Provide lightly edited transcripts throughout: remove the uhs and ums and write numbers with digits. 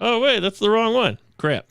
Oh, wait, that's the wrong one. Crap.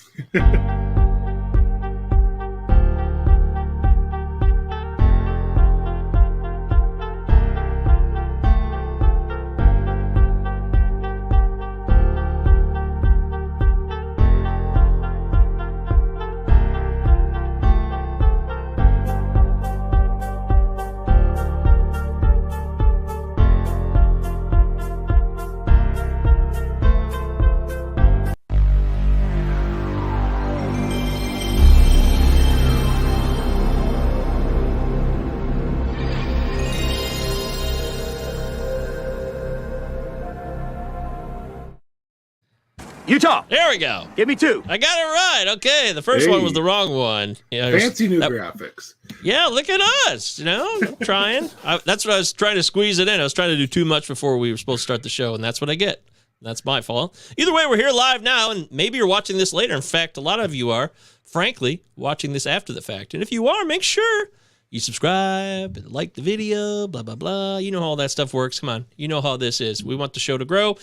Utah. There we go. Give me 2. I got it right. Okay, the first one was the wrong one. Yeah, Fancy new graphics. Yeah, look at us. I'm trying. That's what I was trying to squeeze it in. I was trying to do too much before we were supposed to start the show, and that's what I get. That's my fault. Either way, we're here live now, and maybe you're watching this later. In fact, a lot of you are, frankly, watching this after the fact. And if you are, make sure you subscribe, like the video, blah, blah, blah. You know how all that stuff works. Come on. You know how this is. We want the show to grow.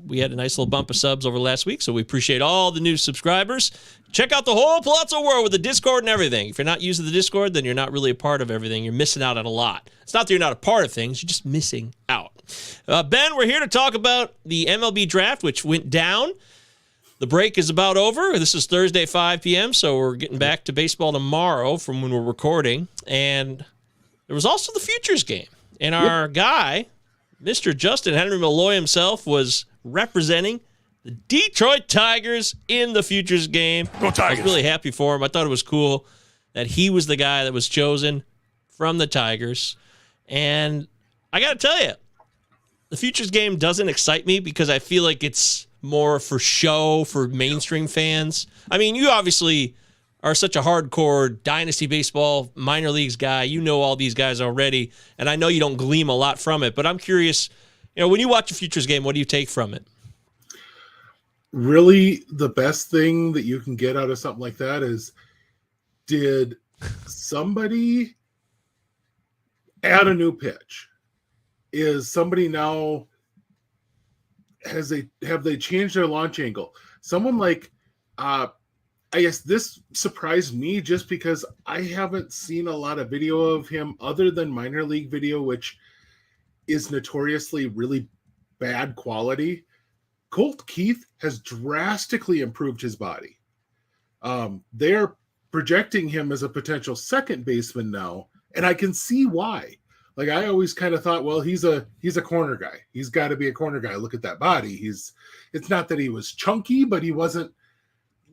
We had a nice little bump of subs over last week, so we appreciate all the new subscribers. Check out the whole Palazzo world with the Discord and everything. If you're not using the Discord, then you're not really a part of everything. You're missing out on a lot. It's not that you're not a part of things. You're just missing out. Ben, we're here to talk about the MLB Draft, which went down. The break is about over. This is Thursday, 5 p.m., so we're getting back to baseball tomorrow from when we're recording. And there was also the Futures game. And our guy, Mr. Justin Henry Malloy himself, was representing the Detroit Tigers in the Futures game. Go Tigers. I was really happy for him. I thought it was cool that he was the guy that was chosen from the Tigers. And I got to tell you, the Futures game doesn't excite me because I feel like it's more for show, for mainstream fans. I mean, you obviously are such a hardcore dynasty baseball, minor leagues guy. You know all these guys already, and I know you don't glean a lot from it, but I'm curious, when you watch a Futures game, what do you take from it? Really, the best thing that you can get out of something like that is, did somebody add a new pitch? Is somebody now... have they changed their launch angle? Someone like, I guess this surprised me just because I haven't seen a lot of video of him other than minor league video, which is notoriously really bad quality. Colt Keith has drastically improved his body. They're projecting him as a potential second baseman now, and I can see why. Like, I always kind of thought, well, he's a corner guy. He's got to be a corner guy. Look at that body. It's not that he was chunky, but he wasn't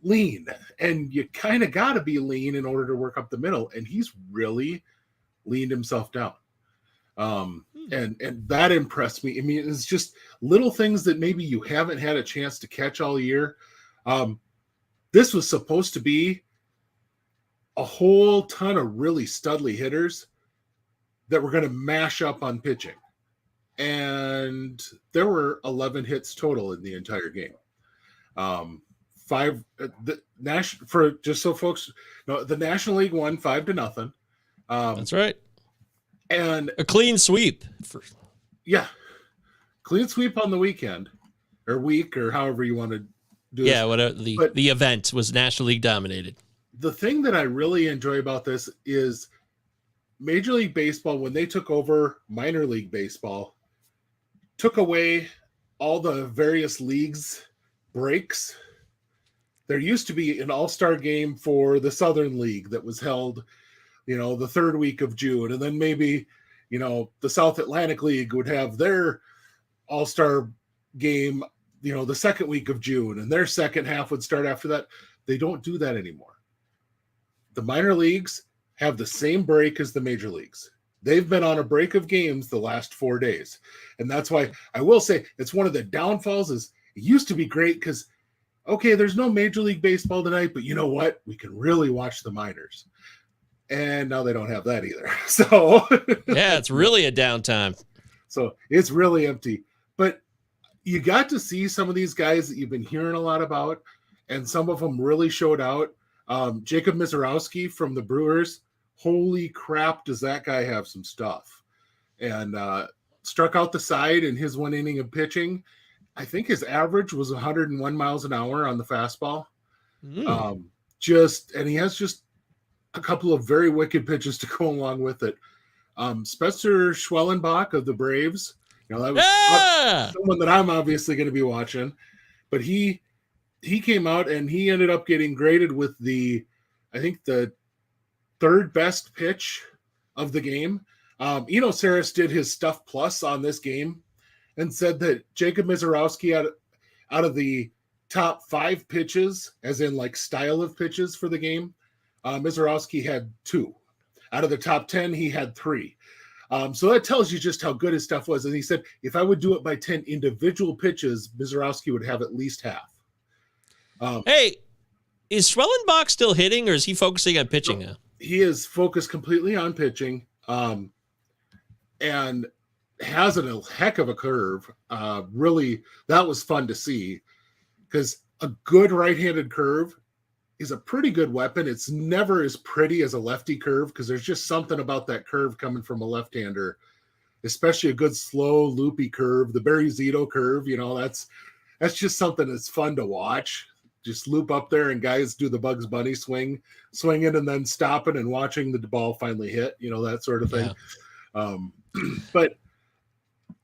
lean. And you kind of got to be lean in order to work up the middle. And he's really leaned himself down. And that impressed me. I mean, it's just little things that maybe you haven't had a chance to catch all year. This was supposed to be a whole ton of really studly hitters that were going to mash up on pitching. And there were 11 hits total in the entire game. Just so folks know, the National League won 5-0. That's right. And a clean sweep. Yeah. Clean sweep on the weekend or week or however you want to do it. Yeah, whatever the event was National League dominated. The thing that I really enjoy about this is Major League Baseball, when they took over minor league baseball, took away all the various leagues breaks. There used to be an all-star game for the Southern League that was held, the third week of June. And then maybe, the South Atlantic League would have their all-star game, the second week of June, and their second half would start after that. They don't do that anymore. The minor leagues have the same break as the major leagues. They've been on a break of games the last 4 days. And that's why I will say it's one of the downfalls is it used to be great because, okay, there's no Major League Baseball tonight, but you know what? We can really watch the minors. And now they don't have that either. So yeah, it's really a downtime. So it's really empty. But you got to see some of these guys that you've been hearing a lot about, and some of them really showed out. Jacob Mizorowski from the Brewers, holy crap, does that guy have some stuff. And struck out the side in his one inning of pitching. I think his average was 101 miles an hour on the fastball. Mm. And he has just a couple of very wicked pitches to go along with it. Spencer Schwellenbach of the Braves, that was someone that I'm obviously going to be watching, but he came out and he ended up getting graded with I think the third best pitch of the game. Eno Saris did his stuff plus on this game and said that Jacob Mizorowski out of the top 5 pitches, as in like style of pitches for the game, Mizorowski had 2. Out of the top 10, he had 3. So that tells you just how good his stuff was. And he said, if I would do it by 10 individual pitches, Mizorowski would have at least half. Hey, is Schwellenbach still hitting, or is he focusing on pitching now? He is focused completely on pitching, and has a heck of a curve. Really, that was fun to see, because a good right-handed curve is a pretty good weapon. It's never as pretty as a lefty curve, because there's just something about that curve coming from a left-hander, especially a good slow loopy curve. The Barry Zito curve, that's just something that's fun to watch. Just loop up there and guys do the Bugs Bunny swinging and then stopping and watching the ball finally hit, that sort of thing. Yeah. But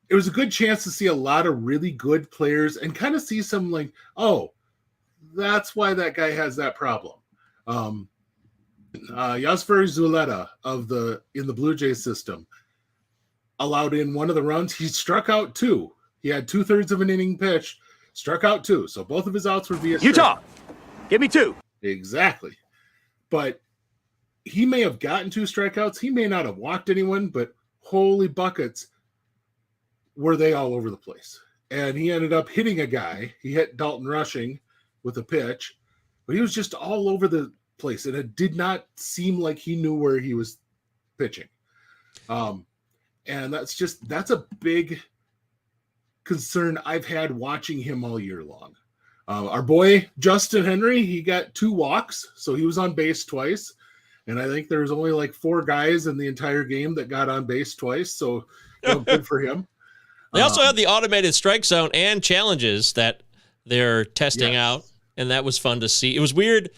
it was a good chance to see a lot of really good players and kind of see some like, oh, that's why that guy has that problem. Yasser Zuleta in the Blue Jays system allowed in one of the runs. He struck out 2. He had 2/3 of an inning pitch, struck out 2. So both of his outs were via Utah, give me 2. Exactly. But he may have gotten 2 strikeouts. He may not have walked anyone, but holy buckets, were they all over the place. And he ended up hitting a guy. He hit Dalton Rushing with a pitch, but he was just all over the place. And it did not seem like he knew where he was pitching. And that's a big concern I've had watching him all year long. Our boy, Justin Henry, he got 2 walks, so he was on base twice. And I think there was only like 4 guys in the entire game that got on base twice. So good for him. They also had the automated strike zone and challenges that they're testing out. And that was fun to see. It was weird.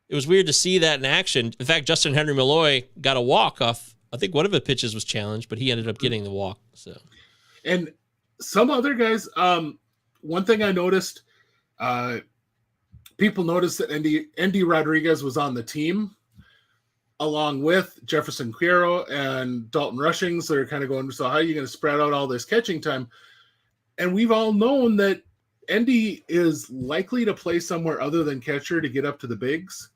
It was weird to see that in action. In fact, Justin Henry Malloy got a walk off. I think one of the pitches was challenged, but he ended up getting the walk. So, and some other guys, one thing I noticed, people noticed that Andy Rodriguez was on the team along with Jefferson Quiero and Dalton Rushing. So they're kind of going, so how are you going to spread out all this catching time? And we've all known that Andy is likely to play somewhere other than catcher to get up to the bigs.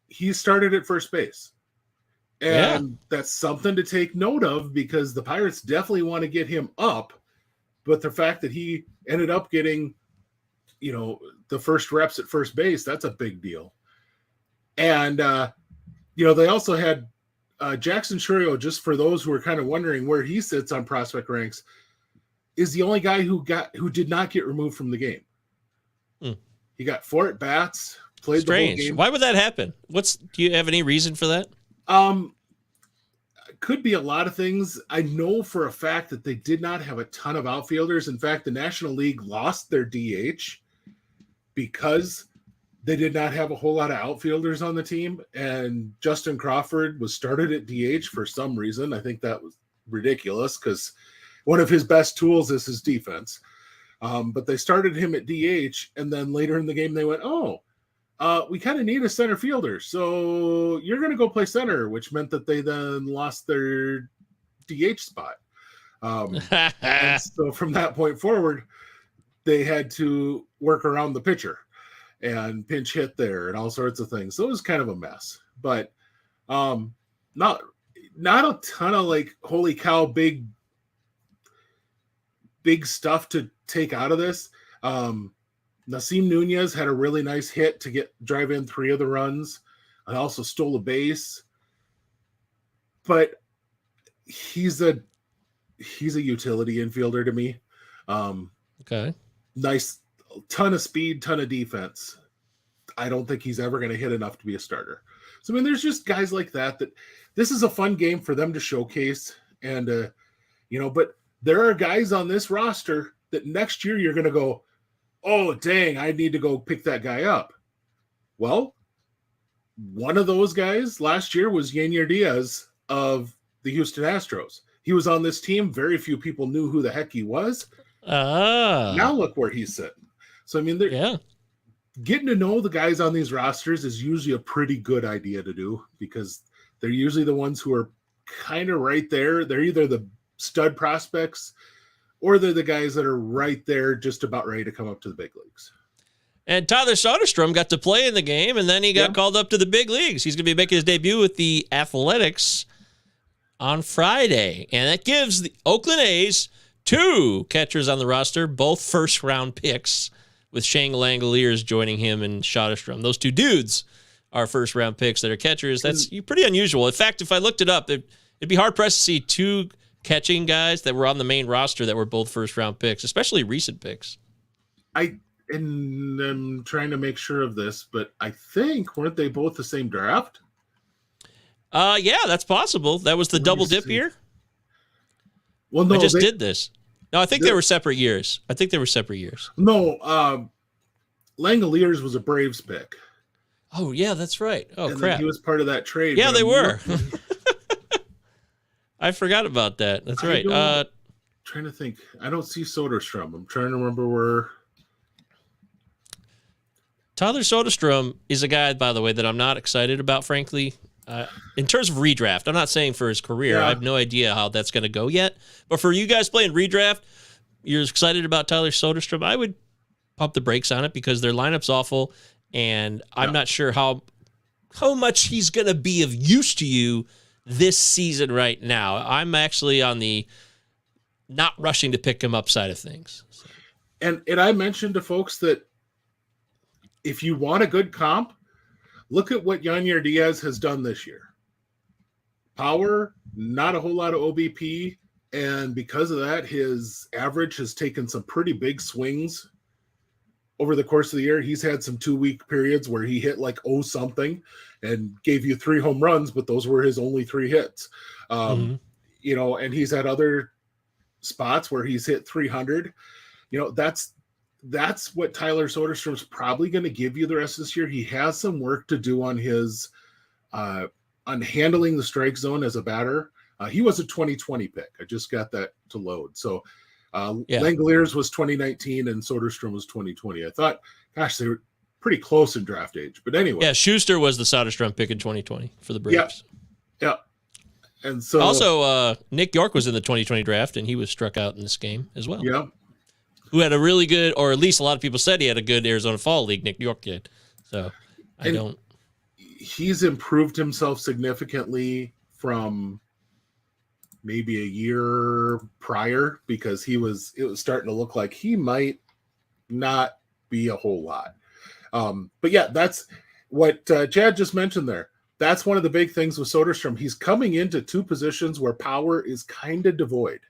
He started at first base. And that's something to take note of, because the Pirates definitely want to get him up. But the fact that he ended up getting, the first reps at first base, that's a big deal. And, they also had Jackson Churio, just for those who are kind of wondering where he sits on prospect ranks, is the only guy who did not get removed from the game. He got 4 at-bats, played the whole game. Why would that happen? Do you have any reason for that? Could be a lot of things. I know for a fact that they did not have a ton of outfielders. In fact, the National League lost their DH because they did not have a whole lot of outfielders on the team. And Justin Crawford was started at DH for some reason. I think that was ridiculous, because one of his best tools is his defense. But they started him at DH, and then later in the game they went, we kind of need a center fielder, so you're going to go play center, which meant that they then lost their DH spot. And so from that point forward, they had to work around the pitcher and pinch hit there and all sorts of things. So it was kind of a mess, but not a ton of like, holy cow, big stuff to take out of this. Nasim Nunez had a really nice hit to drive in 3 of the runs, and also stole a base. But he's a utility infielder to me. Okay. Nice, ton of speed, ton of defense. I don't think he's ever going to hit enough to be a starter. So, there's just guys like that this is a fun game for them to showcase. And, but there are guys on this roster that next year you're going to go, oh, dang, I need to go pick that guy up. Well, one of those guys last year was Yanier Diaz of the Houston Astros. He was on this team. Very few people knew who the heck he was. Now look where he's sitting. So, I mean, getting to know the guys on these rosters is usually a pretty good idea to do because they're usually the ones who are kind of right there. They're either the stud prospects or they're the guys that are right there just about ready to come up to the big leagues. And Tyler Soderstrom got to play in the game, and then he got called up to the big leagues. He's going to be making his debut with the Athletics on Friday. And that gives the Oakland A's 2 catchers on the roster, both first-round picks, with Shane Langoliers joining him and Soderstrom. Those 2 dudes are first-round picks that are catchers. That's pretty unusual. In fact, if I looked it up, it'd be hard-pressed to see 2 catching guys that were on the main roster that were both first-round picks, especially recent picks. And I'm trying to make sure of this, but I think, weren't they both the same draft? Yeah, that's possible. That was the double dip year. Well, no, I just did this. No, I think they were separate years. No, Langoliers was a Braves pick. Oh, yeah, that's right. Oh, and crap. He was part of that trade. Yeah, they were. I forgot about that. That's right. Trying to think. I don't see Soderstrom. I'm trying to remember where. Tyler Soderstrom is a guy, by the way, that I'm not excited about, frankly. In terms of redraft, I'm not saying for his career. I have no idea how that's going to go yet. But for you guys playing redraft, you're excited about Tyler Soderstrom. I would pump the brakes on it because their lineup's awful, and I'm not sure how much he's going to be of use to you this season right now. I'm actually on the not rushing to pick him up side of things. So. And I mentioned to folks that if you want a good comp, look at what Yanier Diaz has done this year. Power, not a whole lot of OBP, and because of that, his average has taken some pretty big swings over the course of the year. He's had some 2-week periods where he hit like something and gave you 3 home runs, but those were his only 3 hits. You know, and he's had other spots where he's hit 300. You know, that's what Tyler Soderstrom's probably going to give you the rest of this year. He has some work to do on his on handling the strike zone as a batter. He was a 2020 pick. I just got that to load. So Langoliers was 2019 and Soderstrom was 2020. I thought, gosh, they were pretty close in draft age. But anyway. Yeah, Schuster was the Soderstrom pick in 2020 for the Braves. Yeah. And so also Nick York was in the 2020 draft, and he was struck out in this game as well. Yeah. Who had a really good, or at least a lot of people said he had a good Arizona Fall League, Nick York did. So he's improved himself significantly from maybe a year prior because it was starting to look like he might not be a whole lot. But yeah, that's what Chad just mentioned there. That's one of the big things with Soderstrom. He's coming into 2 positions where power is kind of devoid.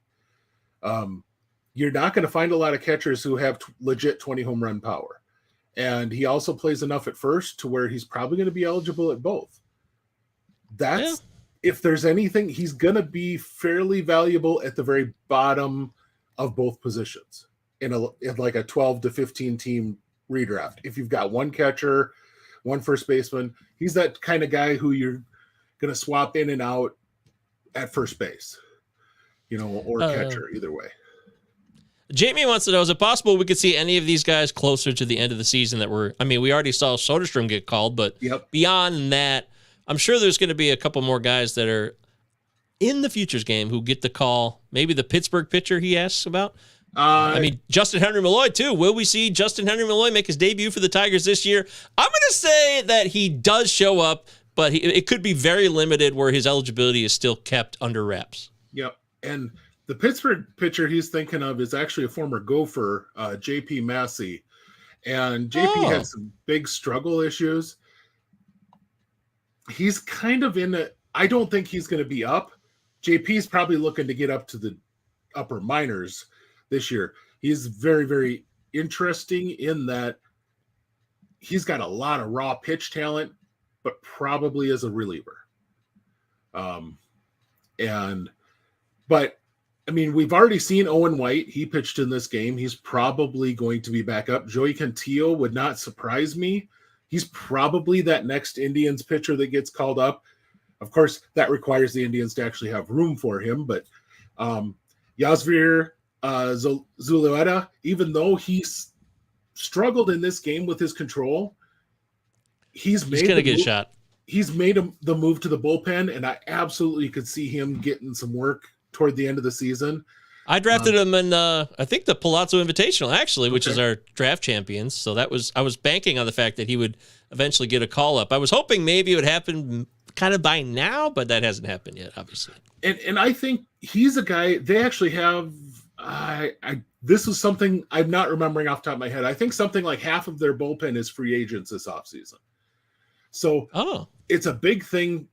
You're not going to find a lot of catchers who have legit 20 home run power. And he also plays enough at first to where he's probably going to be eligible at both. If there's anything, he's going to be fairly valuable at the very bottom of both positions in like a 12 to 15 team redraft. If you've got 1 catcher, 1 first baseman, he's that kind of guy who you're going to swap in and out at first base, you know, or catcher, either way. Jamie wants to know, is it possible we could see any of these guys closer to the end of the season we already saw Soderstrom get called, but beyond that, I'm sure there's going to be a couple more guys that are in the futures game who get the call. Maybe the Pittsburgh pitcher he asks about. Justin Henry Malloy too. Will we see Justin Henry Malloy make his debut for the Tigers this year? I'm going to say that he does show up, but it could be very limited where his eligibility is still kept under wraps. Yep. And the Pittsburgh pitcher he's thinking of is actually a former Gopher, JP Massey. And JP had some big struggle issues. He's kind of I don't think he's going to be up. JP's probably looking to get up to the upper minors this year. He's very, very interesting in that he's got a lot of raw pitch talent, but probably as a reliever. But I mean, we've already seen Owen White. He pitched in this game. He's probably going to be back up. Joey Cantillo would not surprise me. He's probably that next Indians pitcher that gets called up. Of course, that requires the Indians to actually have room for him. But Yasir Zulueta, even though he's struggled in this game with his control, he's going to get a shot. He's made the move to the bullpen, and I absolutely could see him getting some work toward the end of the season. I drafted him in, I think, the Palazzo Invitational, actually, which is our draft champions. So I was banking on the fact that he would eventually get a call up. I was hoping maybe it would happen kind of by now, but that hasn't happened yet, obviously. And I think he's a guy, they actually have, this is something I'm not remembering off the top of my head. I think something like half of their bullpen is free agents this offseason. So it's a big thing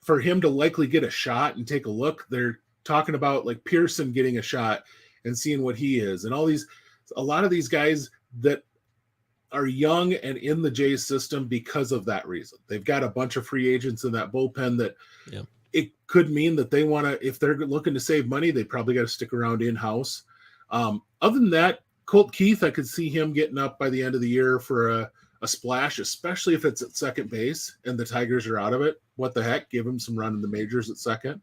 for him to likely get a shot and take a look. They're talking about like Pearson getting a shot and seeing what he is. And a lot of these guys that are young and in the Jays system because of that reason. They've got a bunch of free agents in that bullpen that it could mean that they want to, if they're looking to save money, they probably got to stick around in-house. Other than that, Colt Keith, I could see him getting up by the end of the year for a splash, especially if it's at second base and the Tigers are out of it. What the heck? Give him some run in the majors at second.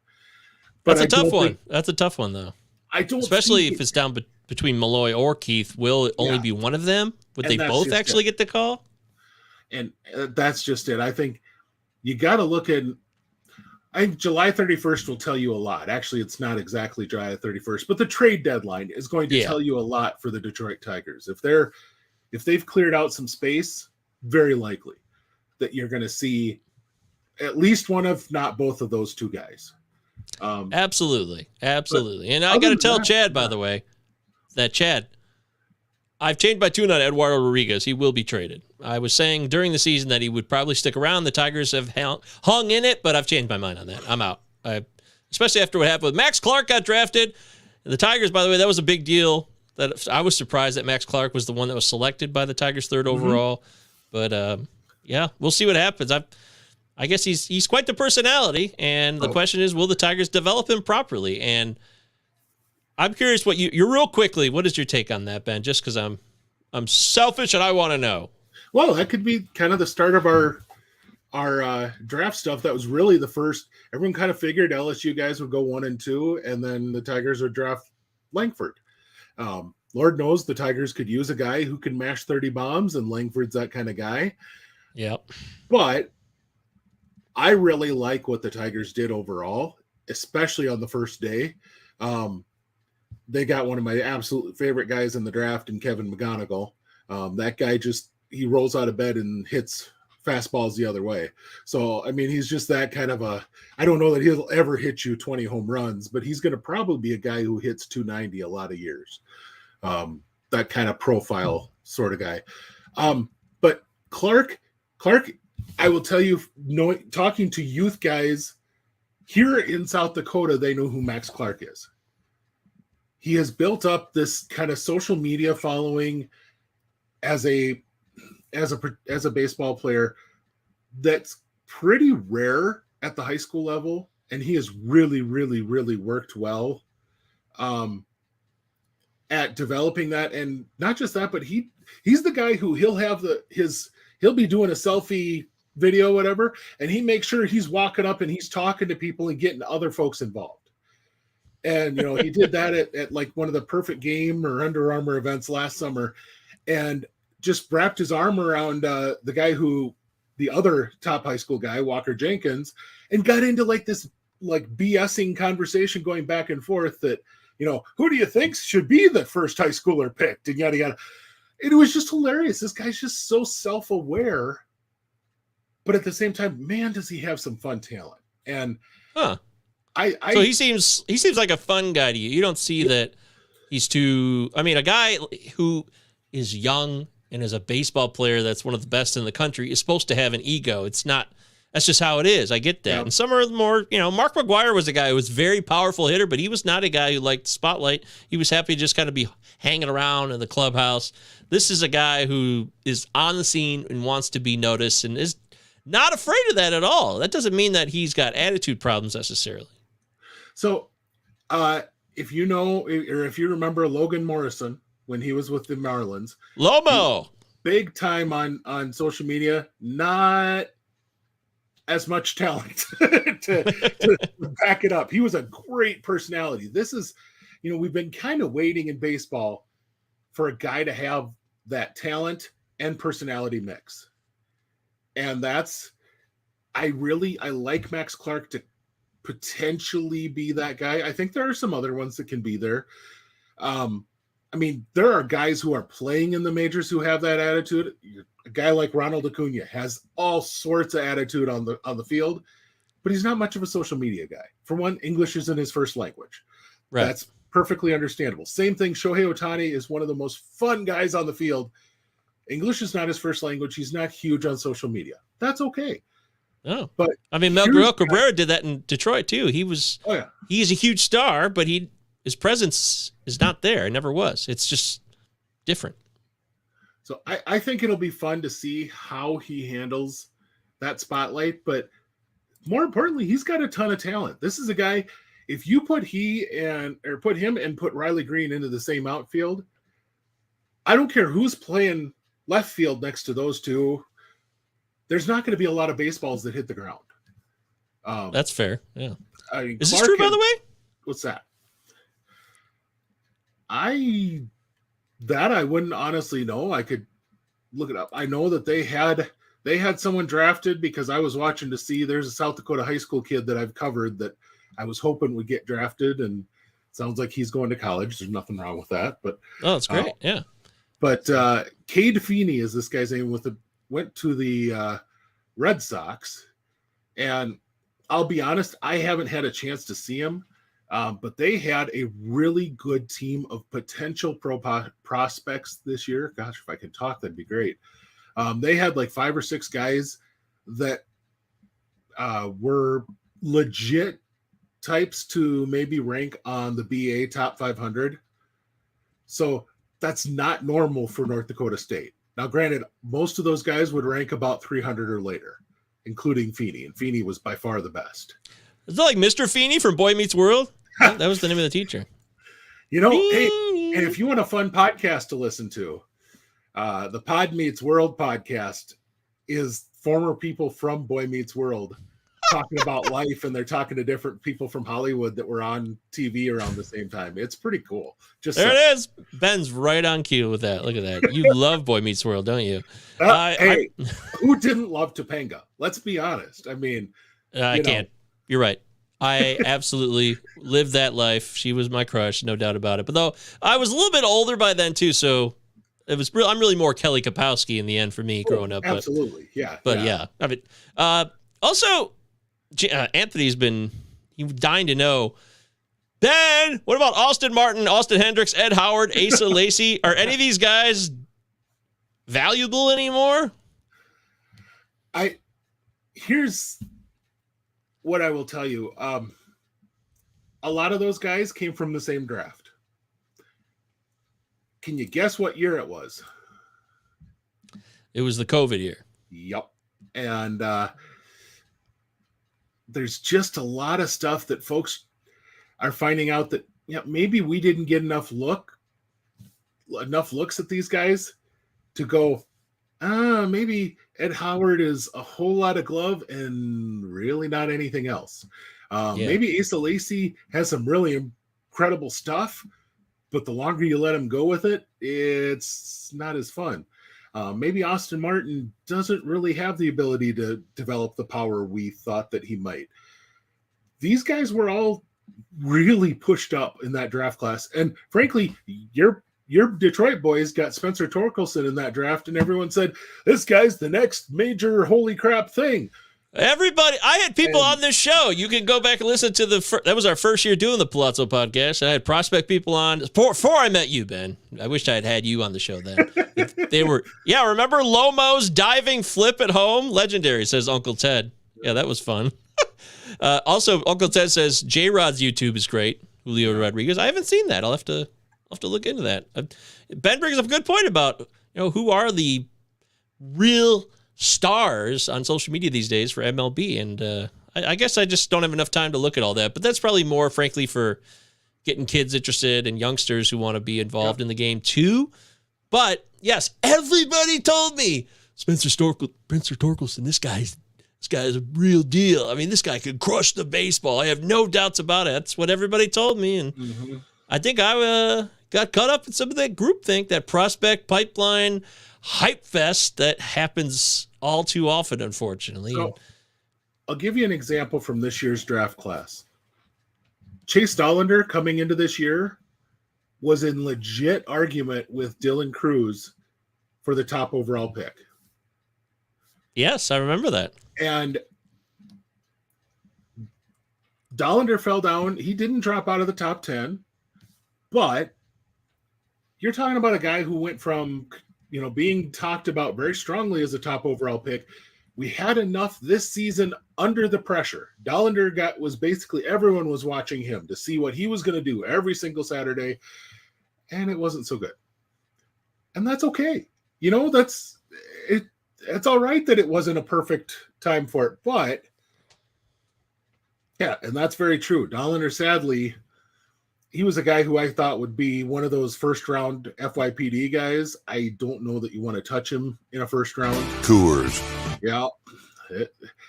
But that's a tough one. That's a tough one, though. Especially if it's down between Malloy or Keith. Will it only be one of them? Would they both actually get the call? And that's just it. I think you got to look at. I think July 31st will tell you a lot. Actually, it's not exactly July 31st, but the trade deadline is going to tell you a lot for the Detroit Tigers. If they've cleared out some space, very likely that you're going to see at least one of, not both of those two guys. Absolutely. And I got to tell Chad, by the way, that Chad, I've changed my tune on Eduardo Rodriguez. He will be traded. I was saying during the season that he would probably stick around. The Tigers have hung in it, but I've changed my mind on that. I'm out. Especially after what happened with Max Clark got drafted. The Tigers, by the way, that was a big deal. That I was surprised that Max Clark was the one that was selected by the Tigers third overall. But we'll see what happens. I guess he's quite the personality, and the question is, will the Tigers develop him properly? And I'm curious what you're real quickly. What is your take on that, Ben? Just because I'm selfish and I want to know. Well, that could be kind of the start of our draft stuff. That was really the first. Everyone kind of figured LSU guys would go 1-2, and then the Tigers would draft Langford. Lord knows the Tigers could use a guy who can mash 30 bombs, and Langford's that kind of guy. Yep. But I really like what the Tigers did overall, especially on the first day. They got one of my absolute favorite guys in the draft in Kevin McGonigal. That guy he rolls out of bed and hits fastballs the other way. So, I mean, he's just that kind of I don't know that he'll ever hit you 20 home runs, but he's going to probably be a guy who hits 290 a lot of years. That kind of profile sort of guy. But Clark, I will tell you, talking to youth guys here in South Dakota, they know who Max Clark is. He has built up this kind of social media following as a baseball player that's pretty rare at the high school level, and he has really, really, really worked well at developing that. And not just that, but he's the guy who he'll be doing a selfie video, whatever, and he makes sure he's walking up and he's talking to people and getting other folks involved. And, he did that at like one of the Perfect Game or Under Armour events last summer, and just wrapped his arm around the guy the other top high school guy, Walker Jenkins, and got into like this like BSing conversation going back and forth that, who do you think should be the first high schooler picked, and yada, yada. It was just hilarious. This guy's just so self-aware, but at the same time, man, does he have some fun talent. And so he seems like a fun guy to you. You don't see that he's too. I mean, a guy who is young and is a baseball player that's one of the best in the country is supposed to have an ego. It's not. That's just how it is. I get that. Yeah. And some are more. Mark McGwire was a guy who was a very powerful hitter, but he was not a guy who liked the spotlight. He was happy to just kind of be hanging around in the clubhouse. This is a guy who is on the scene and wants to be noticed and is not afraid of that at all. That doesn't mean that he's got attitude problems necessarily. So if you know, or if you remember Logan Morrison when he was with the Marlins, Lomo, big time on social media, not as much talent to back it up. He was a great personality. This is, we've been kind of waiting in baseball for a guy to have that talent and personality mix. And I like Max Clark to potentially be that guy. I think there are some other ones that can be there. There are guys who are playing in the majors who have that attitude. A guy like Ronald Acuna has all sorts of attitude on the field, but he's not much of a social media guy. For one, English isn't his first language. Right. That's perfectly understandable. Same thing, Shohei Ohtani is one of the most fun guys on the field. English is not his first language. He's not huge on social media. That's okay. Oh, but Miguel Cabrera did that in Detroit too. He's a huge star, but his presence is not there. It never was. It's just different. So I think it'll be fun to see how he handles that spotlight. But more importantly, he's got a ton of talent. This is a guy, if you put him and put Riley Green into the same outfield, I don't care who's playing left field next to those two. There's not going to be a lot of baseballs that hit the ground. That's fair. Yeah. Is this Clark true, by the way? What's that? I wouldn't honestly know. I could look it up. I know that they had someone drafted because I was watching to see there's a South Dakota high school kid that I've covered that I was hoping would get drafted, and sounds like he's going to college. There's nothing wrong with that. But that's great. Yeah. But Cade Feeney is this guy's name. Went to the Red Sox, and I'll be honest, I haven't had a chance to see him. But they had a really good team of potential prospects this year. Gosh, if I could talk, that'd be great. They had like 5 or 6 guys that were legit types to maybe rank on the BA top 500. So that's not normal for North Dakota State. Now, granted, most of those guys would rank about 300 or later, including Feeney, and Feeney was by far the best. Is that like Mr. Feeney from Boy Meets World? That was the name of the teacher. Hey, and if you want a fun podcast to listen to, the Pod Meets World podcast is former people from Boy Meets World talking about life, and they're talking to different people from Hollywood that were on TV around the same time. It's pretty cool. It is. Ben's right on cue with that. Look at that. You love Boy Meets World, don't you? Who didn't love Topanga? Let's be honest. I can't. You're right. I absolutely lived that life. She was my crush, no doubt about it. But though I was a little bit older by then too, so it was. I'm really more Kelly Kapowski in the end for me growing up. Absolutely, but yeah. Also, Anthony's been dying to know. Ben, what about Austin Martin, Austin Hendricks, Ed Howard, Asa Lacy? Are any of these guys valuable anymore? Here's what I will tell you. A lot of those guys came from the same draft. Can you guess what year it was? It was the COVID year. Yep. And there's just a lot of stuff that folks are finding out that maybe we didn't get enough looks at these guys to go, maybe Ed Howard is a whole lot of glove and really not anything else. Maybe Asa Lacy has some really incredible stuff, but the longer you let him go with it, it's not as fun. Maybe Austin Martin doesn't really have the ability to develop the power we thought that he might. These guys were all really pushed up in that draft class. And frankly, your Detroit boys got Spencer Torkelson in that draft, and everyone said, this guy's the next major holy crap thing. Everybody, I had people on this show. You can go back and listen to that was our first year doing the Palazzo podcast. And I had prospect people on before I met you, Ben. I wished I had you on the show then. They were, remember Lomo's diving flip at home? Legendary, says Uncle Ted. Yeah, that was fun. Also, Uncle Ted says J-Rod's YouTube is great. Julio Rodriguez. I haven't seen that. I'll have to look into that. Ben brings up a good point about who are the real stars on social media these days for MLB, and I guess I just don't have enough time to look at all that. But that's probably more, frankly, for getting kids interested and youngsters who want to be involved in the game too. But yes, everybody told me Spencer Torkelson, this guy's a real deal. I mean, this guy could crush the baseball. I have no doubts about it. That's what everybody told me. And I think I got caught up in some of that groupthink, that prospect pipeline hype fest that happens all too often, unfortunately. So, I'll give you an example from this year's draft class. Chase Dollander coming into this year was in legit argument with Dylan Cruz for the top overall pick. Yes, I remember that. And Dollander fell down. He didn't drop out of the top 10, but you're talking about a guy who went from, being talked about very strongly as a top overall pick. We had enough this season under the pressure. Dollander was basically, everyone was watching him to see what he was going to do every single Saturday, and it wasn't so good. And that's okay. That's it. It's all right that it wasn't a perfect time for it, but yeah, and that's very true. Dollander, sadly, he was a guy who I thought would be one of those first round FYPD guys. I don't know that you want to touch him in a first round. Coors. Yeah.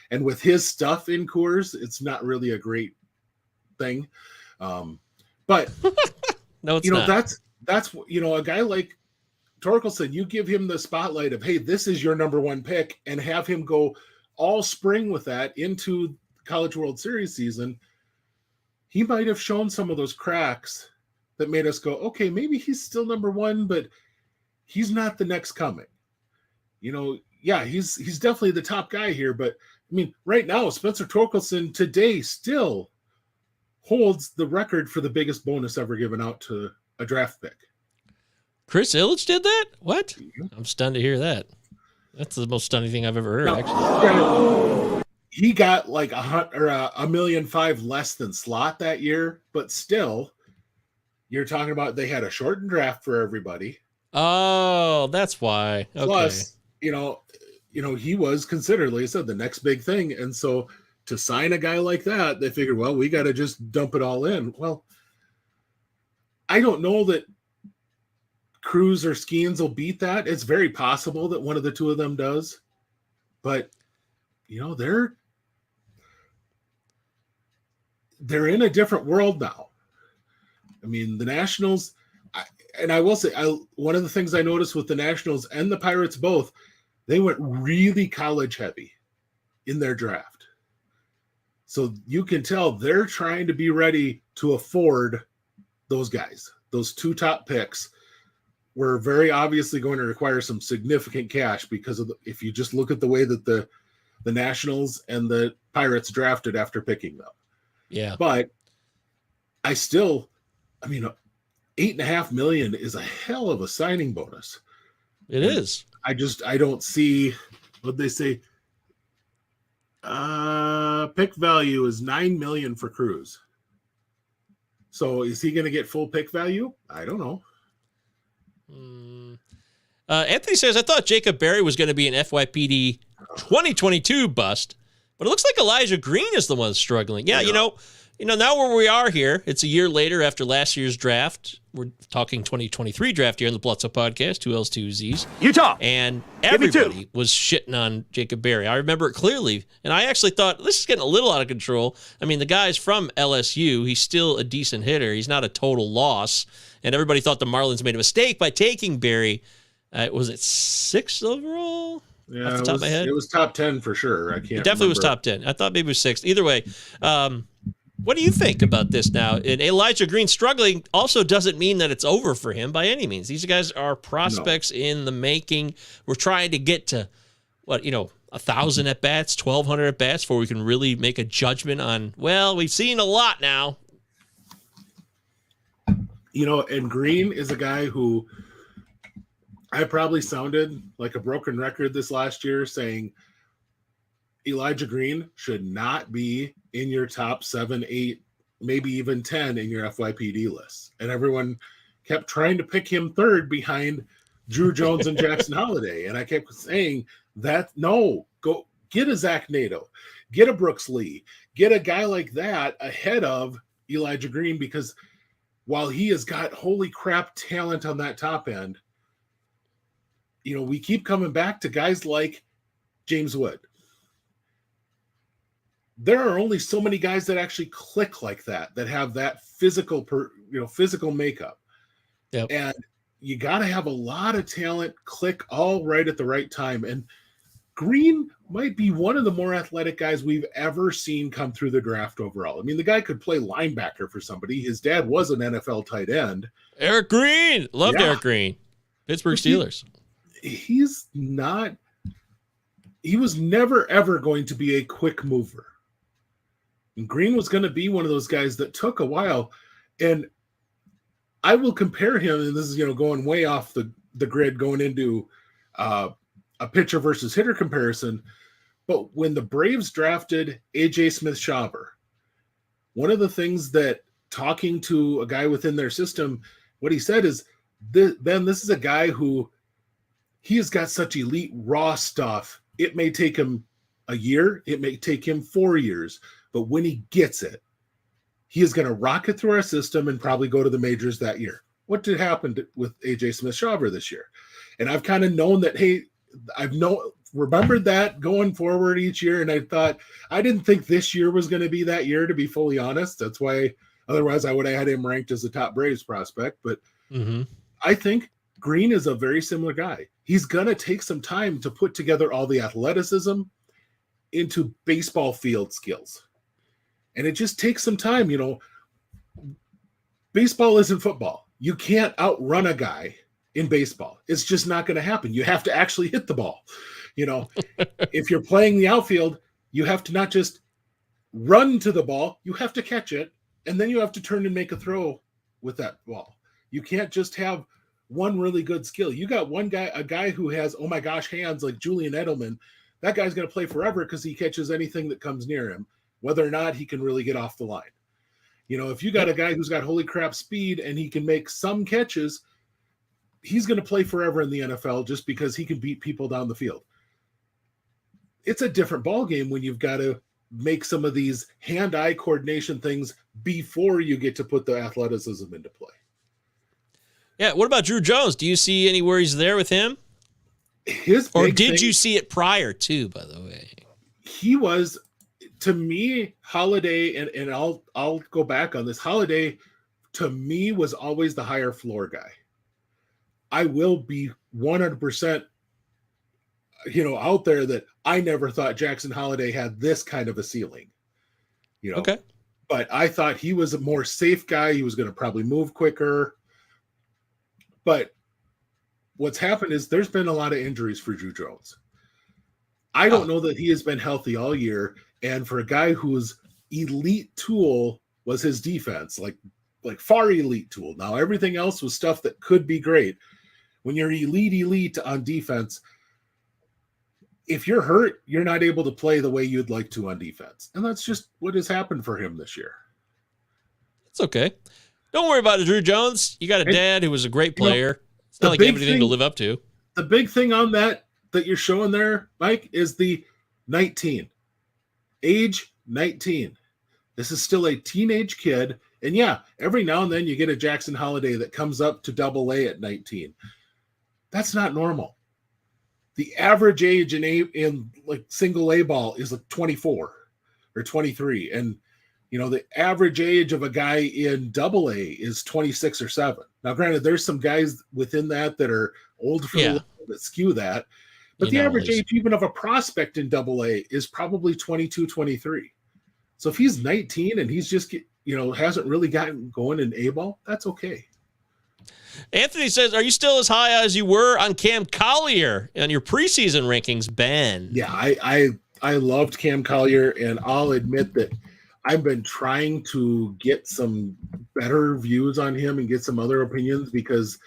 And with his stuff in Coors, it's not really a great thing. But no, it's not. That's a guy like Torkelson, you give him the spotlight of, hey, this is your number one pick, and have him go all spring with that into College World Series season. He might have shown some of those cracks that made us go, okay, maybe he's still number one, but he's not the next coming. Yeah, he's definitely the top guy here, but I mean, right now, Spencer Torkelson today still holds the record for the biggest bonus ever given out to a draft pick. Chris Ilitch did that? What? I'm stunned to hear that. That's the most stunning thing I've ever heard, actually. He got like $1.5 million less than Slot that year, but still, you're talking about they had a shortened draft for everybody. Oh, that's why. Okay. Plus, he was considered, like I said, the next big thing. And so to sign a guy like that, they figured, well, we got to just dump it all in. Well, I don't know that Cruz or Skeens will beat that. It's very possible that one of the two of them does. But, they're in a different world now. I mean, the Nationals, and I will say, one of the things I noticed with the Nationals and the Pirates both, they went really college heavy in their draft. So you can tell they're trying to be ready to afford those guys. Those two top picks were very obviously going to require some significant cash because of if you just look at the way that the Nationals and the Pirates drafted after picking them. Yeah. But $8.5 million is a hell of a signing bonus. It is. I don't see what they say. Pick value is $9 million for Cruz. So is he going to get full pick value? I don't know. Anthony says, I thought Jacob Berry was going to be an FYPD 2022 bust, but it looks like Elijah Green is the one struggling. Yeah, now where we are here, it's a year later after last year's draft. We're talking 2023 draft here on the Blutzo podcast, 2 L's, 2 Z's. Utah. And everybody was shitting on Jacob Berry. I remember it clearly. And I actually thought, this is getting a little out of control. I mean, the guy's from LSU. He's still a decent hitter. He's not a total loss. And everybody thought the Marlins made a mistake by taking Berry. Was it 6th overall? Yeah, off the top of my head? It was top 10 for sure. I can't It definitely remember. was top 10. I thought maybe it was 6th. Either way, what do you think about this now? And Elijah Green struggling also doesn't mean that it's over for him by any means. These guys are prospects in the making. We're trying to get to, 1,000 at-bats, 1,200 at-bats before we can really make a judgment on, well, we've seen a lot now. And Green is a guy who I probably sounded like a broken record this last year saying Elijah Green should not be in your top 7, 8, maybe even 10 in your FYPD list. And everyone kept trying to pick him third behind Drew Jones and Jackson Holiday. And I kept saying that, no, go get a Zach Nato, get a Brooks Lee, get a guy like that ahead of Elijah Green, because while he has got holy crap talent on that top end, we keep coming back to guys like James Wood. There are only so many guys that actually click like that have that physical makeup. Yep. And you got to have a lot of talent click all right at the right time. And Green might be one of the more athletic guys we've ever seen come through the draft overall. I mean, the guy could play linebacker for somebody. His dad was an NFL tight end. Eric Green. Loved Eric Green. Pittsburgh Steelers. He was never, ever going to be a quick mover. And Green was going to be one of those guys that took a while. And I will compare him, and this is, going way off the grid, going into a pitcher versus hitter comparison. But when the Braves drafted A.J. Smith-Shawver, one of the things that talking to a guy within their system, what he said is, Ben, this is a guy who he has got such elite raw stuff. It may take him a year. It may take him 4 years. But when he gets it, he is going to rocket through our system and probably go to the majors that year. What did happen with A.J. Smith-Shawver this year? And I've kind of known that, hey, remembered that going forward each year. And I didn't think this year was going to be that year, to be fully honest. That's why, otherwise I would have had him ranked as a top Braves prospect. But I think Green is a very similar guy. He's going to take some time to put together all the athleticism into baseball field skills. And it just takes some time. Baseball isn't football. You can't outrun a guy in baseball. It's just not going to happen. You have to actually hit the ball. If you're playing the outfield, you have to not just run to the ball, you have to catch it, and then you have to turn and make a throw with that ball. You can't just have one really good skill. You got a guy who has, oh my gosh, hands like Julian Edelman. That guy's going to play forever because he catches anything that comes near him, whether or not he can really get off the line. If you got a guy who's got holy crap speed and he can make some catches, he's going to play forever in the NFL just because he can beat people down the field. It's a different ball game when you've got to make some of these hand-eye coordination things before you get to put the athleticism into play. Yeah. What about Drew Jones? Do you see anywhere he's there with him? Or did you see it prior to, by the way? He was, to me, Holiday, and I'll go back on this. Holiday, to me, was always the higher floor guy. I will be 100%, out there that I never thought Jackson Holiday had this kind of a ceiling. Okay. But I thought he was a more safe guy. He was going to probably move quicker. But what's happened is there's been a lot of injuries for Drew Jones. I don't know that he has been healthy all year. And for a guy whose elite tool was his defense, like far elite tool. Now, everything else was stuff that could be great. When you're elite on defense, if you're hurt, you're not able to play the way you'd like to on defense. And that's just what has happened for him this year. It's okay. Don't worry about it, Drew Jones. You got a dad who was a great player. It's not like you have anything to live up to. The big thing on that you're showing there, Mike, is the 19. Age 19. This is still a teenage kid. And yeah, every now and then you get a Jackson Holiday that comes up to AA at 19. That's not normal. The average age in like single A ball is like 24 or 23. And the average age of a guy in AA is 26 or 7. Now, granted, there's some guys within that are old for the level that skew that. But the average age even of a prospect in AA is probably 22, 23. So if he's 19 and he's just, hasn't really gotten going in A-ball, that's okay. Anthony says, are you still as high as you were on Cam Collier on your preseason rankings, Ben? Yeah, I loved Cam Collier, and I'll admit that I've been trying to get some better views on him and get some other opinions because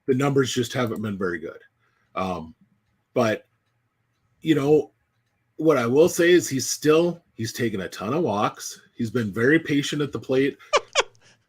the numbers just haven't been very good. But, what I will say is he's taken a ton of walks. He's been very patient at the plate.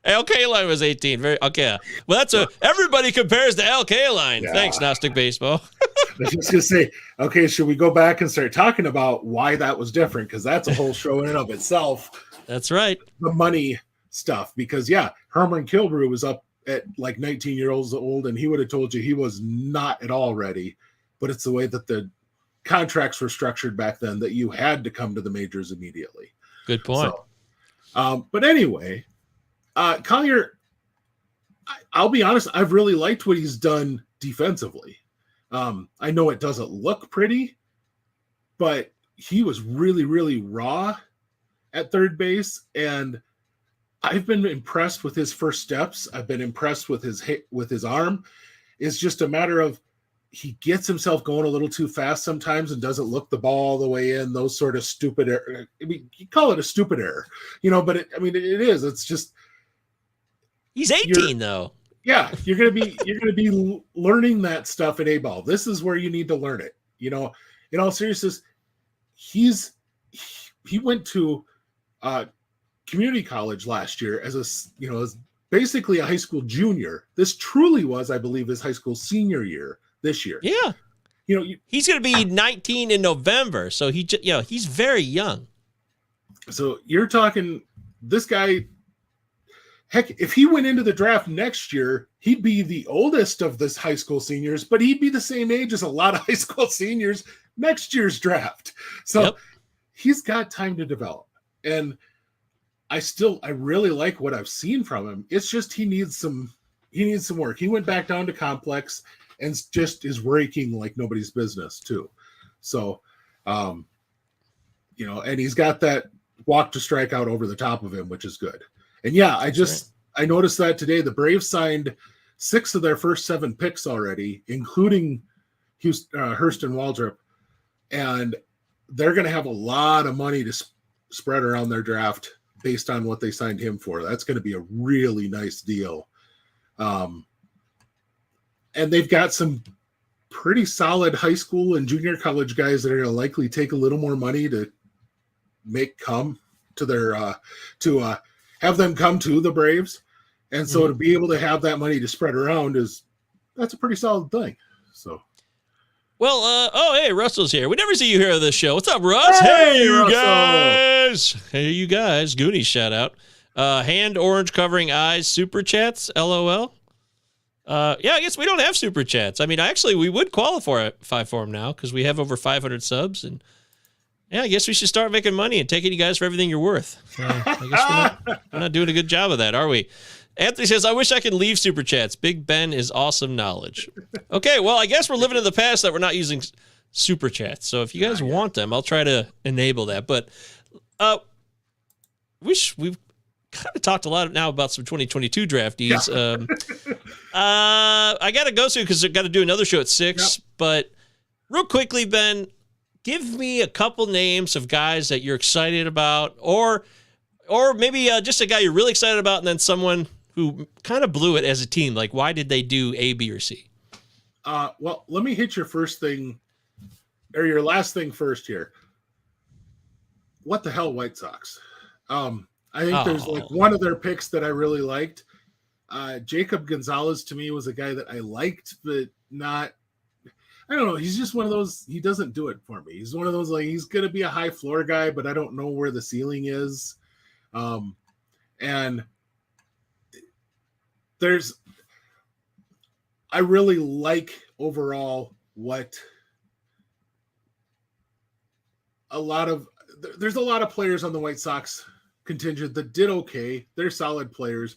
Al Kaline was 18. Okay. Well, everybody compares to Al Kaline. Yeah. Thanks, Gnostic Baseball. I was just going to say, okay, should we go back and start talking about why that was different? Because that's a whole show in and of itself. That's right. The money stuff because Herman Kilbrew was up at like 19 years old and he would have told you he was not at all ready, but it's the way that the contracts were structured back then that you had to come to the majors immediately. Good point. So, but anyway, Collier, I'll be honest, I've really liked what he's done defensively. I know it doesn't look pretty, but he was really, really raw at third base, and I've been impressed with his first steps. I've been impressed with his arm. It's just a matter of he gets himself going a little too fast sometimes and doesn't look the ball all the way in. Those sort of stupid error. I mean, you call it a stupid error, but it is. It's just he's 18 though. Yeah, you're gonna be learning that stuff in A-ball. This is where you need to learn it. In all seriousness, he went to community college last year as basically a high school junior. This truly was, I believe, his high school senior year this year. Yeah, he's going to be 19 in November, so he's very young. So you're talking this guy. Heck, if he went into the draft next year, he'd be the oldest of this high school seniors, but he'd be the same age as a lot of high school seniors next year's draft. So He's got time to develop. And I really like what I've seen from him. It's just he needs some work. He went back down to complex and just is raking like nobody's business too. So, and he's got that walk to strike out over the top of him, which is good. And I noticed that today the Braves signed 6 of their first 7 picks already, including Hurston Waldrop, and they're going to have a lot of money to spread around their draft based on what they signed him for. That's going to be a really nice deal. And they've got some pretty solid high school and junior college guys that are going to likely take a little more money to make come to their have them come to the Braves. And so to be able to have that money to spread around that's a pretty solid thing. So, well, hey, Russell's here. We never see you here on this show. What's up, Russ? Hey, you Russell. Guys. Hey, you guys. Goonies shout out. Hand orange covering eyes super chats. LOL. I guess we don't have super chats. I mean, actually, we would qualify for them now because we have over 500 subs, and I guess we should start making money and taking you guys for everything you're worth. I guess we're not doing a good job of that, are we? Anthony says, I wish I could leave super chats. Big Ben is awesome knowledge. Okay, well, I guess we're living in the past that we're not using super chats. So if you guys want them, I'll try to enable that. But we've kind of talked a lot now about some 2022 draftees. Yeah. I got to go soon because I've got to do another show at 6. Yep. But real quickly, Ben, give me a couple names of guys that you're excited about, or maybe just a guy you're really excited about, and then someone who kind of blew it as a team. Like, why did they do A, B, or C? Well, let me hit your first thing, or your last thing first here. What the hell, White Sox? I think there's like one of their picks that I really liked. Jacob Gonzalez to me was a guy that I liked, but not. I don't know. He's just one of those. He doesn't do it for me. He's one of those, like, he's going to be a high floor guy, but I don't know where the ceiling is. And I really like overall what there's a lot of players on the White Sox contingent that did okay. They're solid players.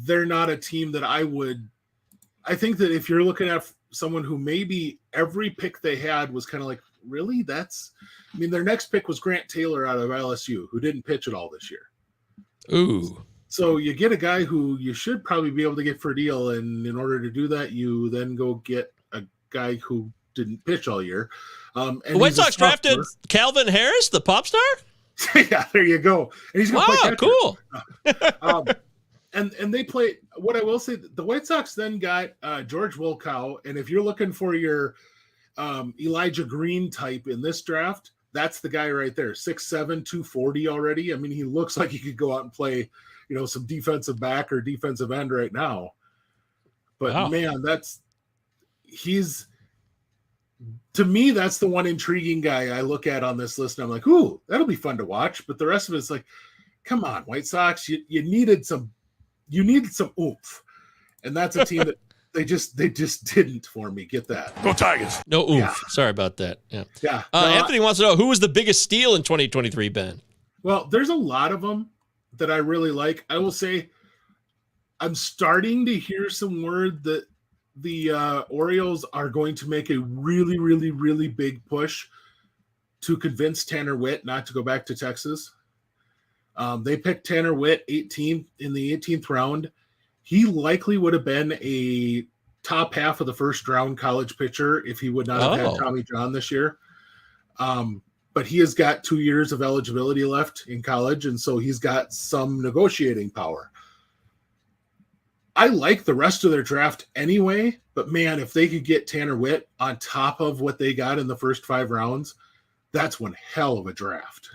They're not a team that I think that if you're looking at someone who maybe every pick they had was kind of like, really? Their next pick was Grant Taylor out of LSU, who didn't pitch at all this year. Ooh. So you get a guy who you should probably be able to get for a deal, and in order to do that, you then go get a guy who didn't pitch all year. And the White Sox drafted Calvin Harris, the pop star? Yeah, there you go. And he's going to play catcher. Cool. And they play. What I will say, the White Sox then got George Wilcow, and if you're looking for your Elijah Green type in this draft, that's the guy right there. 6'7", 240 already. I mean, he looks like he could go out and play, some defensive back or defensive end right now. But man, to me, that's the one intriguing guy I look at on this list, and I'm like, ooh, that'll be fun to watch. But the rest of it's like, come on, White Sox, you needed some oomph, and that's a team that they just didn't for me. Get that? Go Tigers. No oomph. Yeah. Sorry about that. Yeah. Yeah. Anthony wants to know, who was the biggest steal in 2023, Ben? Well, there's a lot of them that I really like. I will say I'm starting to hear some word that the Orioles are going to make a really, really, really big push to convince Tanner Witt not to go back to Texas. They picked Tanner Witt 18th in the 18th round. He likely would have been a top half of the first round college pitcher if he would not have had Tommy John this year. But he has got 2 years of eligibility left in college, and so he's got some negotiating power. I like the rest of their draft anyway, but man, if they could get Tanner Witt on top of what they got in the first 5 rounds, that's one hell of a draft.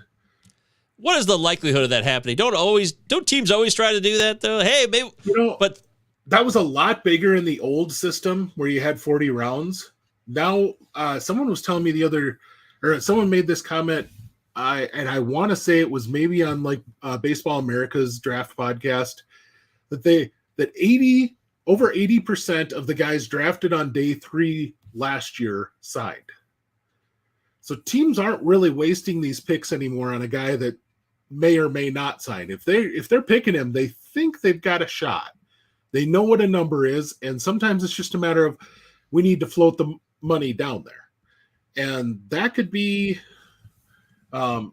What is the likelihood of that happening? Don't teams always try to do that though? Hey, maybe but that was a lot bigger in the old system where you had 40 rounds. Now, someone was telling me someone made this comment, and I want to say it was maybe on like Baseball America's draft podcast, that over 80% of the guys drafted on day 3 last year signed. So teams aren't really wasting these picks anymore on a guy that may or may not sign. If they're picking him, they think they've got a shot. They know what a number is, and sometimes it's just a matter of we need to float the money down there. And that could be a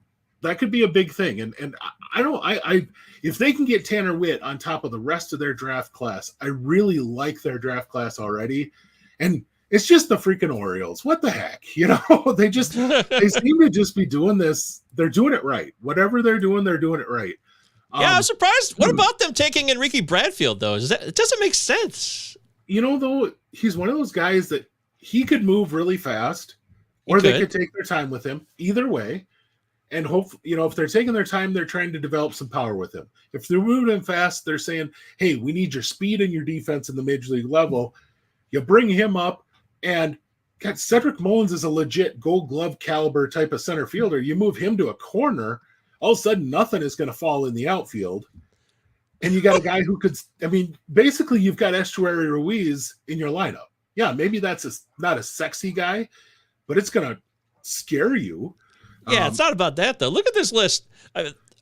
big thing. And I if they can get Tanner Witt on top of the rest of their draft class, I really like their draft class already. And it's just the freaking Orioles. What the heck? They seem to just be doing this. They're doing it right. Whatever they're doing it right. Yeah, I'm surprised. What about them taking Enrique Bradfield, though? It doesn't make sense. Though, he's one of those guys that he could move really fast, or they could take their time with him. Either way. And hope, if they're taking their time, they're trying to develop some power with him. If they're moving him fast, they're saying, hey, we need your speed and your defense in the major league level. You bring him up, and God, Cedric Mullins is a legit Gold Glove caliber type of center fielder. You move him to a corner, all of a sudden nothing is going to fall in the outfield. And you got a guy who could, basically you've got Estuary Ruiz in your lineup. Yeah, maybe that's not a sexy guy, but it's going to scare you. Yeah, it's not about that, though. Look at this list.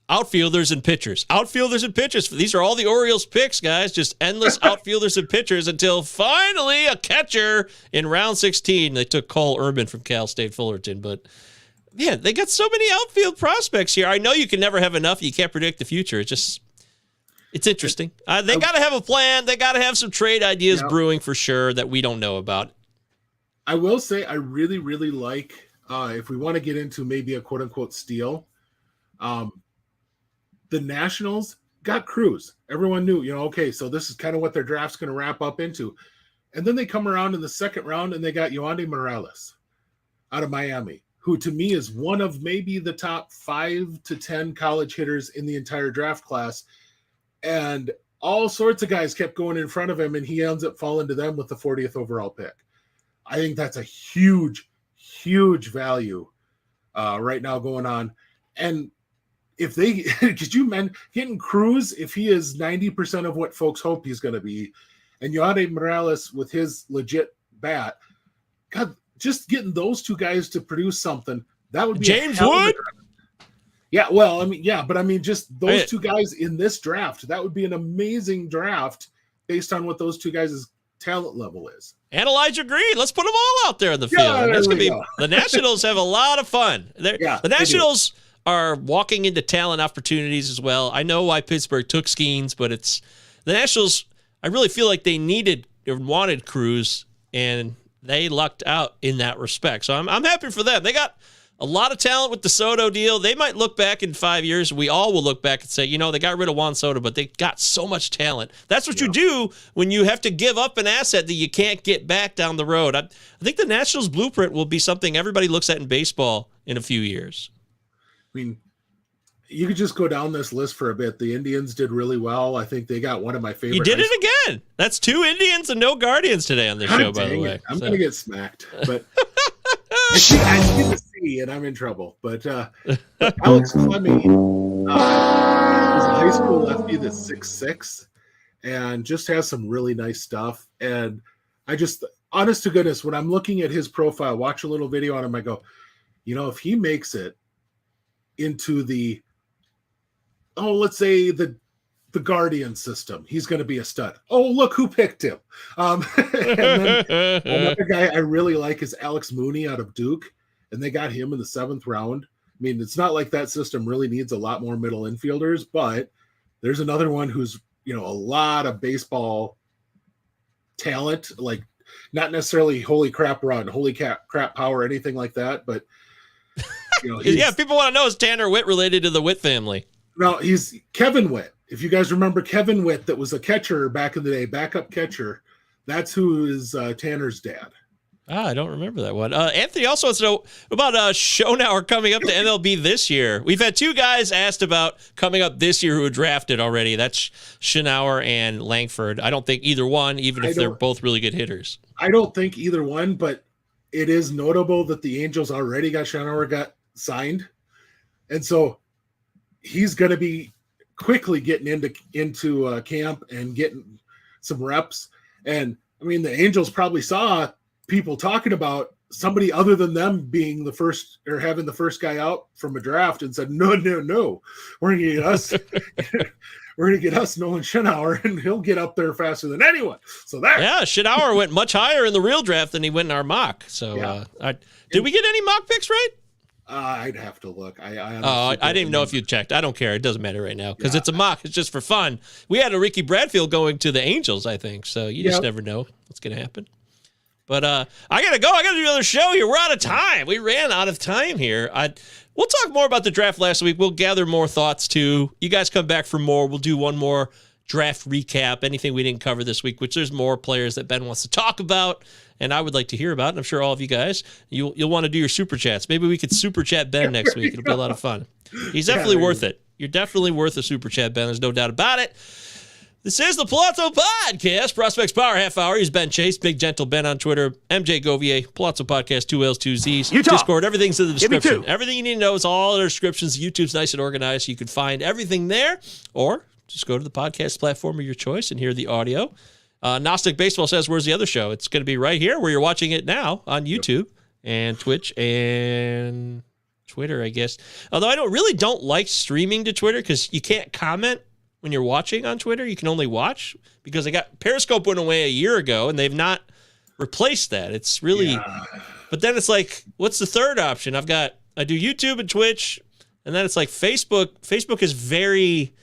Outfielders and pitchers. Outfielders and pitchers. These are all the Orioles picks, guys. Just endless outfielders and pitchers until finally a catcher in round 16. They took Cole Urban from Cal State Fullerton. But, man, they got so many outfield prospects here. I know you can never have enough. You can't predict the future. It's interesting. They got to have a plan. They got to have some trade ideas brewing for sure that we don't know about. I will say I really, really like, if we want to get into maybe a quote-unquote steal, the Nationals got Cruz. Everyone knew, okay, so this is kind of what their draft's going to wrap up into. And then they come around in the second round and they got Yohandy Morales out of Miami, who to me is one of maybe the top 5 to 10 college hitters in the entire draft class. And all sorts of guys kept going in front of him, and he ends up falling to them with the 40th overall pick. I think that's a huge, huge value right now going on. And if they, could you getting Cruz, if he is 90% of what folks hope he's going to be, and Yohandy Morales with his legit bat, God, just getting those two guys to produce something, that would be James Wood. Yeah, well, just those two guys in this draft, that would be an amazing draft based on what those two guys' talent level is. And Elijah Green. Let's put them all out there in the field. Yeah, That's going to be the Nationals have a lot of fun. Yeah, the Nationals are walking into talent opportunities as well. I know why Pittsburgh took Skeens, but it's the Nationals. I really feel like they needed or wanted Cruz, and they lucked out in that respect. So I'm happy for them. They got a lot of talent with the Soto deal. They might look back in 5 years. We all will look back and say, they got rid of Juan Soto, but they got so much talent. That's what you do when you have to give up an asset that you can't get back down the road. I think the Nationals blueprint will be something everybody looks at in baseball in a few years. You could just go down this list for a bit. The Indians did really well. I think they got one of my favorite. You did it again. That's 2 Indians and no Guardians today on this show, by the way. I'm going to get smacked, but I see the C and I'm in trouble. But Alex Fleming, He's a high school lefty that's 6'6", and just has some really nice stuff. And I just, honest to goodness, when I'm looking at his profile, watch a little video on him, I go, if he makes it into the, let's say the Guardian system, he's going to be a stud. Oh, look who picked him. And then another guy I really like is Alex Mooney out of Duke, and they got him in the 7th round. I mean, it's not like that system really needs a lot more middle infielders, but there's another one who's, a lot of baseball talent, like not necessarily holy crap run, holy crap power, anything like that, but yeah, people want to know, is Tanner Witt related to the Witt family? No, he's Kevin Witt. If you guys remember Kevin Witt, that was a catcher back in the day, backup catcher, that's who is Tanner's dad. I don't remember that one. Anthony also wants to know about Schonauer coming up to MLB this year. We've had 2 guys asked about coming up this year who were drafted already. That's Schonauer and Langford. I don't think either one, even if they're both really good hitters. I don't think either one, but it is notable that the Angels already got Schonauer signed. And so he's going to be quickly getting into camp and getting some reps. And I mean, the Angels probably saw people talking about somebody other than them being the first or having the first guy out from a draft and said, no, we're going to get us. We're going to get us Nolan Schonauer, and he'll get up there faster than anyone. So Schonauer went much higher in the real draft than he went in our mock. So did we get any mock picks right? I'd have to look. I didn't even know if you checked. I don't care. It doesn't matter right now because it's a mock. It's just for fun. We had a Ricky Bradfield going to the Angels, I think. So you just never know what's going to happen. But I got to go. I got to do another show here. We're out of time. We ran out of time here. We'll talk more about the draft last week. We'll gather more thoughts, too. You guys come back for more. We'll do one more draft recap, anything we didn't cover this week, which there's more players that Ben wants to talk about and I would like to hear about. And I'm sure all of you guys, you'll want to do your super chats. Maybe we could super chat Ben next week. It'll be a lot of fun. He's definitely worth it. You're definitely worth a super chat, Ben. There's no doubt about it. This is the Palazzo Podcast, Prospects Power Half Hour. He's Ben Chase, Big Gentle Ben on Twitter, MJ Govier, Palazzo Podcast, 2 L's, 2 Z's, Discord. Everything's in the description. Everything you need to know is all in the descriptions. YouTube's nice and organized, so you can find everything there, or just go to the podcast platform of your choice and hear the audio. Gnostic Baseball says, where's the other show? It's going to be right here where you're watching it now on YouTube and Twitch and Twitter, I guess. Although I don't like streaming to Twitter because you can't comment when you're watching on Twitter. You can only watch because Periscope went away a year ago and they've not replaced that. It's really, but then it's like, what's the third option? I do YouTube and Twitch, and then it's like Facebook. Facebook is very,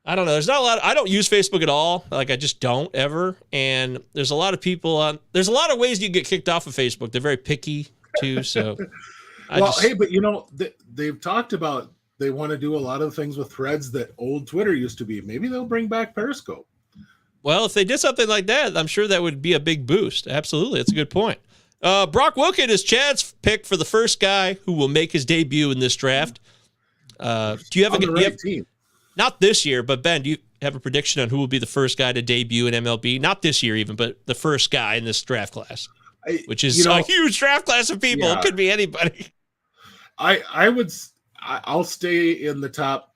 I don't know. There's not a lot. I don't use Facebook at all. Like I just don't ever. And there's a lot of people there's a lot of ways you get kicked off of Facebook. They're very picky too. So, but they've talked about, they want to do a lot of things with threads that old Twitter used to be. Maybe they'll bring back Periscope. Well, if they did something like that, I'm sure that would be a big boost. Absolutely. That's a good point. Brock Wilken is Chad's pick for the first guy who will make his debut in this draft. Do you have a team? Not this year, but Ben, do you have a prediction on who will be the first guy to debut in MLB? Not this year even, but the first guy in this draft class, which is a huge draft class of people. Yeah. It could be anybody. I'll stay in the top,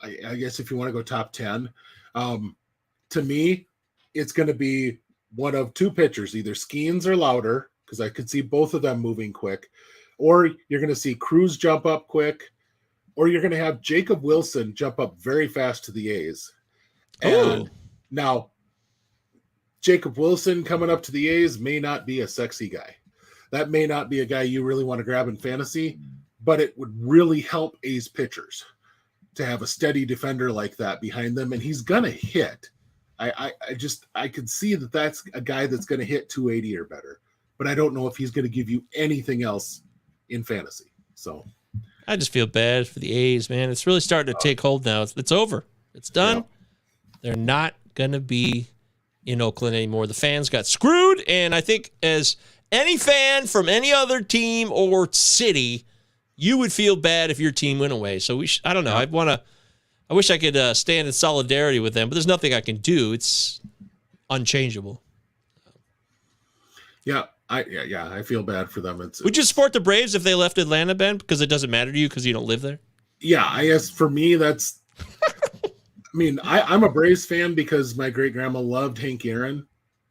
I guess if you want to go top 10. To me, it's going to be one of two pitchers, either Skeens or Louder, because I could see both of them moving quick, or you're going to see Cruz jump up quick, or you're going to have Jacob Wilson jump up very fast to the A's. And now, Jacob Wilson coming up to the A's may not be a sexy guy. That may not be a guy you really want to grab in fantasy, but it would really help A's pitchers to have a steady defender like that behind them, and he's going to hit. I could see that that's a guy that's going to hit 280 or better, but I don't know if he's going to give you anything else in fantasy. So I just feel bad for the A's, man. It's really starting to take hold now. It's over. It's done. Yeah. They're not going to be in Oakland anymore. The fans got screwed, and I think as any fan from any other team or city, you would feel bad if your team went away. So I don't know. I wish I could stand in solidarity with them, but there's nothing I can do. It's unchangeable. Yeah, I feel bad for them. Would you support the Braves if they left Atlanta, Ben? Because it doesn't matter to you because you don't live there? Yeah, I guess for me, that's I mean, I'm a Braves fan because my great grandma loved Hank Aaron,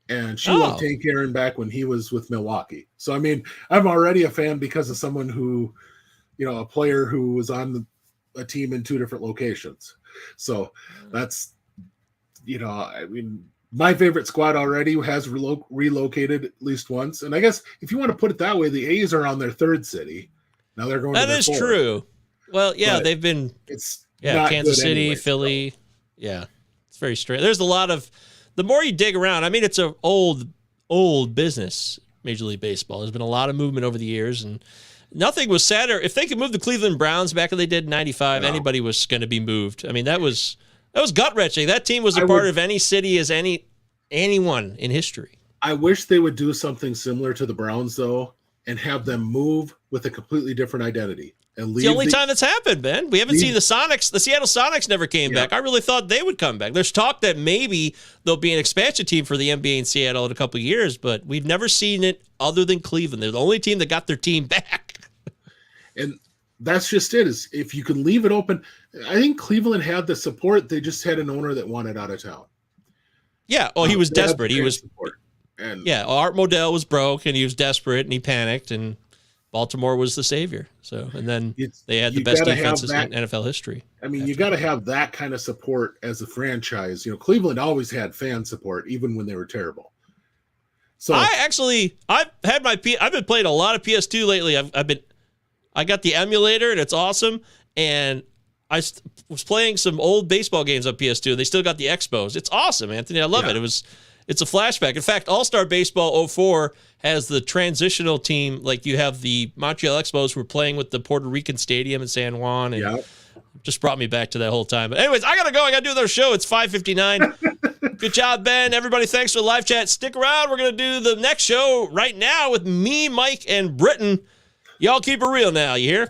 and she loved Hank Aaron back when he was with Milwaukee. So I mean, I'm already a fan because of someone who, a player who was on a team in 2 different locations. So that's, I mean, my favorite squad already has relocated at least once. And I guess if you want to put it that way, the A's are on their 3rd city. Now they're going to their 4th. That is true. Well, yeah, but they've been Kansas City, anyway, Philly. So. Yeah, it's very strange. There's a lot of, the more you dig around, I mean, it's an old business, Major League Baseball. There's been a lot of movement over the years, and nothing was sadder. If they could move the Cleveland Browns back when they did in 95, anybody was going to be moved. I mean, that was gut-wrenching. That team was a part of any city as anyone in history. I wish they would do something similar to the Browns, though, and have them move with a completely different identity. And it's the only time that's happened, Ben. We haven't seen the Sonics. The Seattle Sonics never came back. I really thought they would come back. There's talk that maybe there'll be an expansion team for the NBA in Seattle in a couple of years, but we've never seen it other than Cleveland. They're the only team that got their team back. And that's just it. Is if you can leave it open. I think Cleveland had the support. They just had an owner that wanted out of town. Yeah. Oh, he was desperate. He was support. And Art Modell was broke, and he was desperate, and he panicked, and Baltimore was the savior. So, and then they had the best defenses in NFL history. I mean, you got to have that kind of support as a franchise. Cleveland always had fan support, even when they were terrible. So I've been playing a lot of PS2 lately. I got the emulator, and it's awesome. And I was playing some old baseball games on PS2. They still got the Expos. It's awesome, Anthony. I love it. It's a flashback. In fact, All-Star Baseball 04 has the transitional team. Like, you have the Montreal Expos who were playing with the Puerto Rican Stadium in San Juan. And just brought me back to that whole time. But anyways, I got to go. I got to do another show. It's 5:59. Good job, Ben. Everybody, thanks for the live chat. Stick around. We're going to do the next show right now with me, Mike, and Britton. Y'all keep it real now. You hear?